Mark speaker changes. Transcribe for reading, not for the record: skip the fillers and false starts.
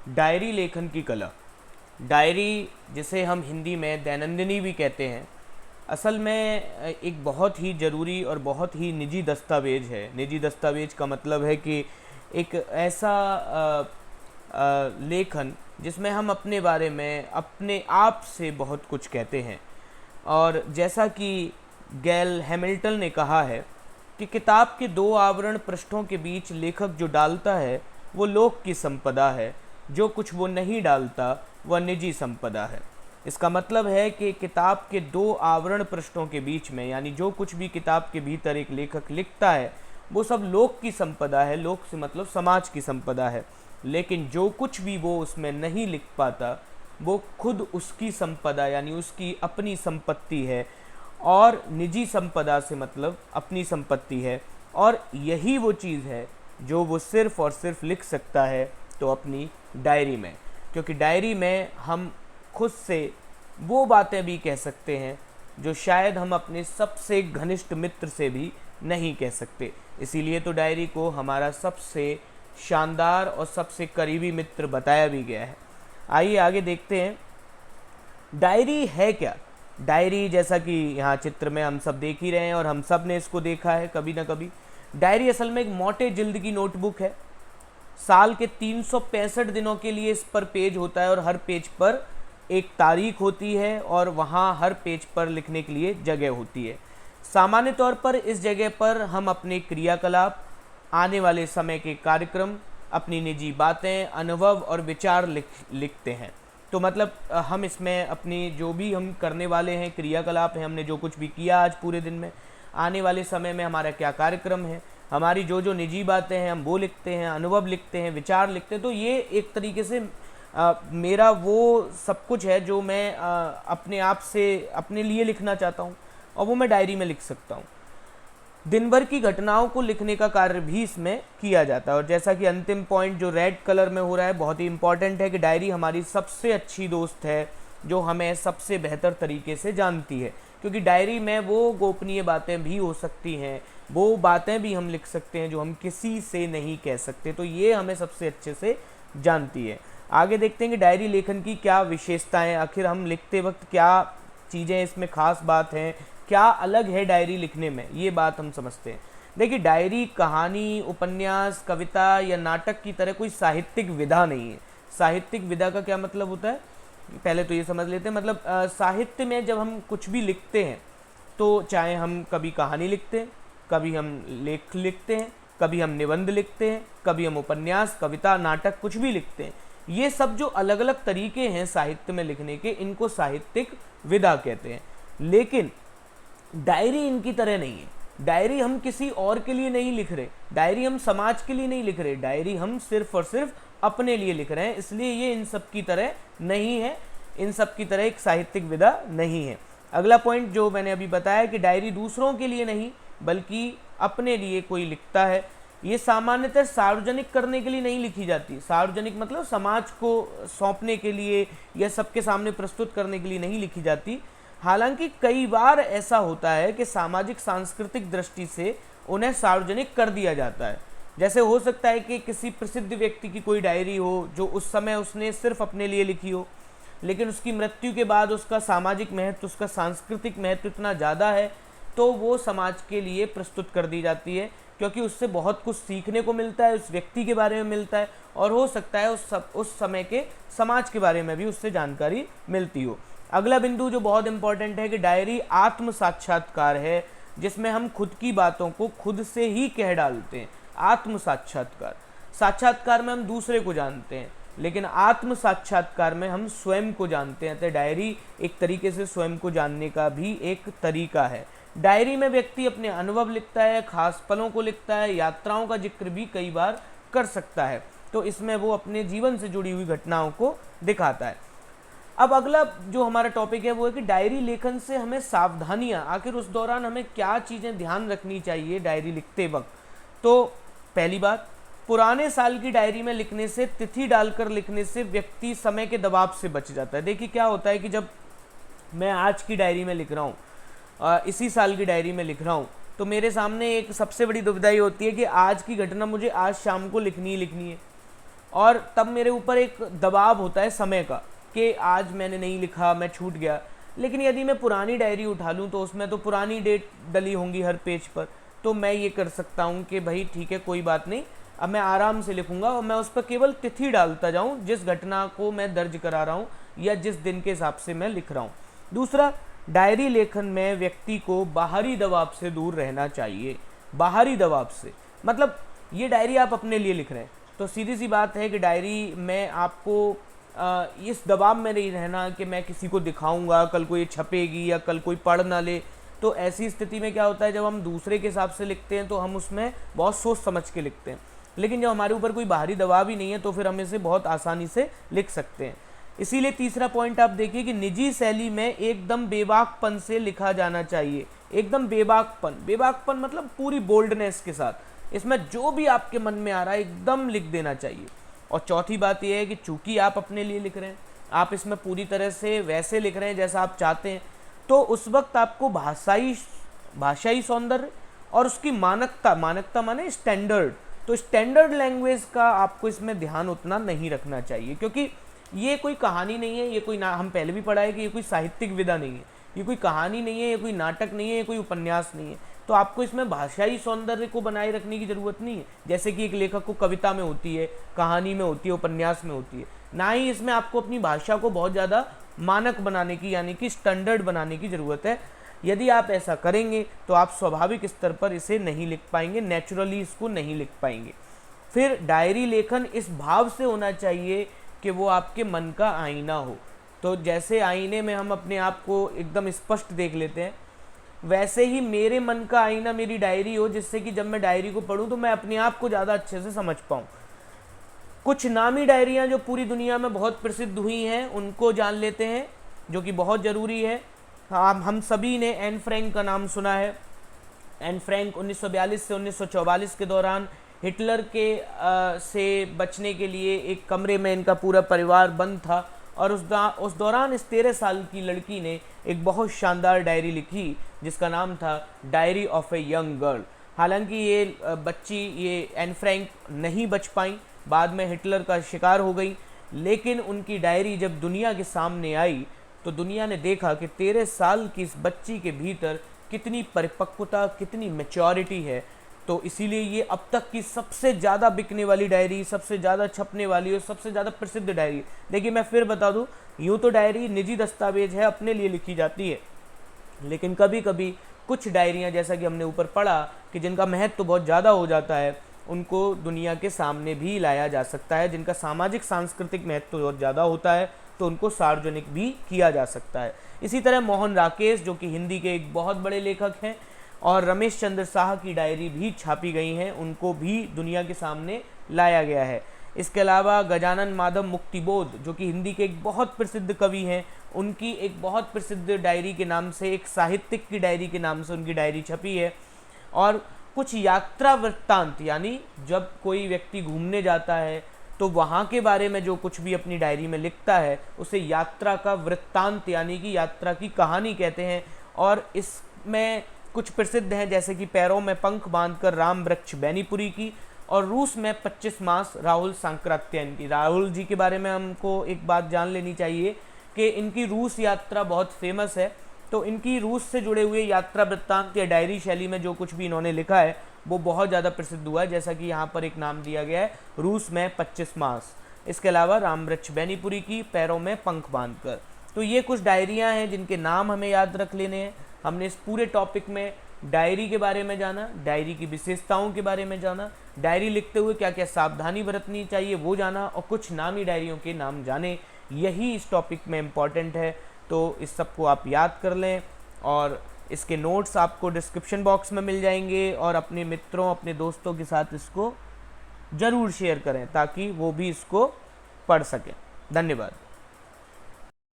Speaker 1: Diary लेखन की कला। डायरी, जिसे हम हिंदी में दैनंदिनी भी कहते हैं, असल में एक बहुत ही ज़रूरी और बहुत ही निजी दस्तावेज है। निजी दस्तावेज का मतलब है कि एक ऐसा लेखन जिसमें हम अपने बारे में अपने आप से बहुत कुछ कहते हैं। और जैसा कि गैल हैमिल्टन ने कहा है कि किताब के दो आवरण पृष्ठों के बीच लेखक जो डालता है वो लोक की संपदा है, जो कुछ वो नहीं डालता वह निजी संपदा है। इसका मतलब है कि किताब के दो आवरण पृष्ठों के बीच में, यानी जो कुछ भी किताब के भीतर एक लेखक लिखता है वो सब लोक की संपदा है। लोक से मतलब समाज की संपदा है। लेकिन जो कुछ भी वो उसमें नहीं लिख पाता वो खुद उसकी संपदा यानी उसकी अपनी संपत्ति है। और निजी संपदा से मतलब अपनी संपत्ति है। और यही वो चीज़ है जो वो सिर्फ़ और सिर्फ लिख सकता है तो अपनी डायरी में। क्योंकि डायरी में हम खुद से वो बातें भी कह सकते हैं जो शायद हम अपने सबसे घनिष्ठ मित्र से भी नहीं कह सकते। इसीलिए तो डायरी को हमारा सबसे शानदार और सबसे करीबी मित्र बताया भी गया है। आइए आगे देखते हैं डायरी है क्या। डायरी, जैसा कि यहाँ चित्र में हम सब देख ही रहे हैं और हम सब ने इसको देखा है कभी ना कभी। डायरी असल में एक मोटे जिल्द की नोटबुक है। साल के 365 दिनों के लिए इस पर पेज होता है और हर पेज पर एक तारीख होती है और वहाँ हर पेज पर लिखने के लिए जगह होती है। सामान्य तौर पर इस जगह पर हम अपने क्रियाकलाप, आने वाले समय के कार्यक्रम, अपनी निजी बातें, अनुभव और विचार लिखते हैं। तो मतलब हम इसमें अपनी जो भी हम करने वाले हैं क्रियाकलाप हैं, हमने जो कुछ भी किया आज पूरे दिन में, आने वाले समय में हमारा क्या कार्यक्रम है, हमारी जो जो निजी बातें हैं हम वो लिखते हैं, अनुभव लिखते हैं, विचार लिखते हैं। तो ये एक तरीके से मेरा वो सब कुछ है जो मैं अपने आप से अपने लिए लिखना चाहता हूँ और वो मैं डायरी में लिख सकता हूँ। दिन भर की घटनाओं को लिखने का कार्य भी इसमें किया जाता है। और जैसा कि अंतिम पॉइंट जो रेड कलर में हो रहा है बहुत ही इंपॉर्टेंट है कि डायरी हमारी सबसे अच्छी दोस्त है जो हमें सबसे बेहतर तरीके से जानती है। क्योंकि डायरी में वो गोपनीय बातें भी हो सकती हैं, वो बातें भी हम लिख सकते हैं जो हम किसी से नहीं कह सकते। तो ये हमें सबसे अच्छे से जानती है। आगे देखते हैं कि डायरी लेखन की क्या विशेषताएं, आखिर हम लिखते वक्त क्या चीज़ें इसमें खास बात हैं, क्या अलग है डायरी लिखने में, ये बात हम समझते हैं। देखिए, डायरी कहानी, उपन्यास, कविता या नाटक की तरह कोई साहित्यिक विधा नहीं है। साहित्यिक विधा का क्या मतलब होता है, पहले तो ये समझ लेते हैं। मतलब साहित्य में जब हम कुछ भी लिखते हैं तो चाहे हम कभी कहानी लिखते हैं, कभी हम लेख लिखते हैं, कभी हम निबंध लिखते हैं, कभी हम उपन्यास, कविता, नाटक कुछ भी लिखते हैं, ये सब जो अलग अलग तरीके हैं साहित्य में लिखने के, इनको साहित्यिक विधा कहते हैं। लेकिन डायरी इनकी तरह नहीं है। डायरी हम किसी और के लिए नहीं लिख रहे, डायरी हम समाज के लिए नहीं लिख रहे, डायरी हम सिर्फ और सिर्फ अपने लिए लिख रहे हैं। इसलिए ये इन सब की तरह नहीं है, इन सब की तरह एक साहित्यिक विधा नहीं है। अगला पॉइंट जो मैंने अभी बताया कि डायरी दूसरों के लिए नहीं बल्कि अपने लिए कोई लिखता है। ये सामान्यतः सार्वजनिक करने के लिए नहीं लिखी जाती। सार्वजनिक मतलब समाज को सौंपने के लिए या सबके सामने प्रस्तुत करने के लिए नहीं लिखी जाती। हालांकि कई बार ऐसा होता है कि सामाजिक सांस्कृतिक दृष्टि से उन्हें सार्वजनिक कर दिया जाता है। जैसे हो सकता है कि किसी प्रसिद्ध व्यक्ति की कोई डायरी हो जो उस समय उसने सिर्फ अपने लिए लिखी हो, लेकिन उसकी मृत्यु के बाद उसका सामाजिक महत्व, उसका सांस्कृतिक महत्व इतना ज़्यादा है तो वो समाज के लिए प्रस्तुत कर दी जाती है, क्योंकि उससे बहुत कुछ सीखने को मिलता है, उस व्यक्ति के बारे में मिलता है और हो सकता है उस समय के समाज के बारे में भी उससे जानकारी मिलती हो। अगला बिंदु जो बहुत इंपॉर्टेंट है कि डायरी आत्म साक्षात्कार है, जिसमें हम खुद की बातों को खुद से ही कह डालते हैं। आत्म साक्षात्कार, साक्षात्कार में हम दूसरे को जानते हैं, लेकिन आत्म साक्षात्कार में हम स्वयं को जानते हैं। तो डायरी एक तरीके से स्वयं को जानने का भी एक तरीका है। डायरी में व्यक्ति अपने अनुभव लिखता है, खास पलों को लिखता है, यात्राओं का जिक्र भी कई बार कर सकता है। तो इसमें वो अपने जीवन से जुड़ी हुई घटनाओं को दिखाता है। अब अगला जो हमारा टॉपिक है वो है कि डायरी लेखन से हमें सावधानियां, आखिर उस दौरान हमें क्या चीज़ें ध्यान रखनी चाहिए डायरी लिखते वक्त। तो पहली बात, पुराने साल की डायरी में लिखने से, तिथि डालकर लिखने से व्यक्ति समय के दबाव से बच जाता है। देखिए क्या होता है कि जब मैं आज की डायरी में लिख रहा हूँ, इसी साल की डायरी में लिख रहा हूँ, तो मेरे सामने एक सबसे बड़ी दुविधा ये होती है कि आज की घटना मुझे आज शाम को लिखनी ही लिखनी है। और तब मेरे ऊपर एक दबाव होता है समय का कि आज मैंने नहीं लिखा, मैं छूट गया। लेकिन यदि मैं पुरानी डायरी उठा लूँ तो उसमें तो पुरानी डेट डली होंगी हर पेज पर, तो मैं ये कर सकता हूँ कि भाई ठीक है कोई बात नहीं, अब मैं आराम से लिखूँगा और मैं उस पर केवल तिथि डालता जाऊँ जिस घटना को मैं दर्ज करा रहा हूँ या जिस दिन के हिसाब से मैं लिख रहा हूँ। दूसरा, डायरी लेखन में व्यक्ति को बाहरी दबाव से दूर रहना चाहिए। बाहरी दबाव से मतलब ये डायरी आप अपने लिए लिख रहे हैं तो सीधी सी बात है कि डायरी में आपको इस दबाव में नहीं रहना कि मैं किसी को दिखाऊंगा, कल को ये छपेगी या कल कोई पढ़ ना ले। तो ऐसी स्थिति में क्या होता है, जब हम दूसरे के हिसाब से लिखते हैं तो हम उसमें बहुत सोच समझ के लिखते हैं, लेकिन जब हमारे ऊपर कोई बाहरी दबाव ही नहीं है तो फिर हम इसे बहुत आसानी से लिख सकते हैं। इसीलिए तीसरा पॉइंट आप देखिए कि निजी शैली में एकदम बेबाकपन से लिखा जाना चाहिए। एकदम बेबाकपन मतलब पूरी बोल्डनेस के साथ, इसमें जो भी आपके मन में आ रहा है एकदम लिख देना चाहिए। और चौथी बात यह है कि चूंकि आप अपने लिए लिख रहे हैं, आप इसमें पूरी तरह से वैसे लिख रहे हैं जैसा आप चाहते हैं, तो उस वक्त आपको भाषाई सौंदर्य और उसकी मानकता माने स्टैंडर्ड, तो स्टैंडर्ड लैंग्वेज का आपको इसमें ध्यान उतना नहीं रखना चाहिए, क्योंकि ये कोई कहानी नहीं है, ये कोई हम पहले भी पढ़ा है कि ये कोई साहित्यिक विधा नहीं है, ये कोई कहानी नहीं है, ये कोई नाटक नहीं है, ये कोई उपन्यास नहीं है। तो आपको इसमें भाषाई सौंदर्य को बनाए रखने की ज़रूरत नहीं है, जैसे कि एक लेखक को कविता में होती है, कहानी में होती है, उपन्यास में होती है। ना ही इसमें आपको अपनी भाषा को बहुत ज़्यादा मानक बनाने की यानी कि स्टैंडर्ड बनाने की ज़रूरत है। यदि आप ऐसा करेंगे तो आप स्वाभाविक स्तर पर इसे नहीं लिख पाएंगे, नेचुरली इसको नहीं लिख पाएंगे। फिर डायरी लेखन इस भाव से होना चाहिए कि वो आपके मन का आईना हो। तो जैसे आईने में हम अपने आप को एकदम स्पष्ट देख लेते हैं, वैसे ही मेरे मन का आईना मेरी डायरी हो, जिससे कि जब मैं डायरी को पढूं तो मैं अपने आप को ज़्यादा अच्छे से समझ पाऊँ। कुछ नामी डायरियाँ जो पूरी दुनिया में बहुत प्रसिद्ध हुई हैं उनको जान लेते हैं, जो कि बहुत ज़रूरी है। हम सभी ने एन फ्रैंक का नाम सुना है। एन फ्रैंक 1942 से 1944 के दौरान हिटलर के से बचने के लिए एक कमरे में इनका पूरा परिवार बंद था, और उस दौरान इस 13 साल की लड़की ने एक बहुत शानदार डायरी लिखी जिसका नाम था diary of a young girl. हालांकि ये बच्ची ये एन फ्रैंक नहीं बच पाई, बाद में हिटलर का शिकार हो गई, लेकिन उनकी डायरी जब दुनिया के सामने आई तो दुनिया ने देखा कि 13 साल की इस बच्ची के भीतर कितनी परिपक्वता, कितनी मैच्योरिटी है। तो इसीलिए ये अब तक की सबसे ज़्यादा बिकने वाली डायरी, सबसे ज़्यादा छपने वाली और सबसे ज़्यादा प्रसिद्ध डायरी। देखिए मैं फिर बता दूं, यूँ तो डायरी निजी दस्तावेज है, अपने लिए लिखी जाती है, लेकिन कभी कभी कुछ डायरियाँ जैसा कि हमने ऊपर पढ़ा कि जिनका महत्व तो बहुत ज़्यादा हो जाता है, उनको दुनिया के सामने भी लाया जा सकता है। जिनका सामाजिक सांस्कृतिक महत्व बहुत ज़्यादा होता है तो उनको सार्वजनिक भी किया जा सकता है। इसी तरह मोहन राकेश जो कि हिंदी के एक बहुत बड़े लेखक हैं, और रमेश चंद्र शाह की डायरी भी छापी गई हैं, उनको भी दुनिया के सामने लाया गया है। इसके अलावा गजानन माधव मुक्तिबोध जो कि हिंदी के एक बहुत प्रसिद्ध कवि हैं, उनकी एक बहुत प्रसिद्ध डायरी के नाम से, एक साहित्यिक की डायरी के नाम से उनकी डायरी छपी है। और कुछ यात्रा वृत्तांत, यानी जब कोई व्यक्ति घूमने जाता है तो वहाँ के बारे में जो कुछ भी अपनी डायरी में लिखता है उसे यात्रा का वृत्तांत यानी कि यात्रा की कहानी कहते हैं। और इसमें कुछ प्रसिद्ध हैं जैसे कि पैरों में पंख बांधकर राम वृक्ष बैनीपुरी की, और रूस में 25 मास राहुल सांक्रात्यायन की। राहुल जी के बारे में हमको एक बात जान लेनी चाहिए कि इनकी रूस यात्रा बहुत फेमस है, तो इनकी रूस से जुड़े हुए यात्रा वृत्तांत या डायरी शैली में जो कुछ भी इन्होंने लिखा है वो बहुत ज़्यादा प्रसिद्ध हुआ है, जैसा कि यहाँ पर एक नाम दिया गया है रूस में 25 मास। इसके अलावा राम वृक्ष बैनीपुरी की, पैरों में पंख बांधकर। तो ये कुछ डायरियाँ हैं जिनके नाम हमें याद रख लेने हैं। हमने इस पूरे टॉपिक में डायरी के बारे में जाना, डायरी की विशेषताओं के बारे में जाना, डायरी लिखते हुए क्या क्या सावधानी बरतनी चाहिए वो जाना, और कुछ नामी डायरियों के नाम जाने। यही इस टॉपिक में इम्पॉर्टेंट है, तो इस सबको आप याद कर लें, और इसके नोट्स आपको डिस्क्रिप्शन बॉक्स में मिल जाएंगे। और अपने मित्रों, अपने दोस्तों के साथ इसको ज़रूर शेयर करें ताकि वो भी इसको पढ़ सकें। धन्यवाद।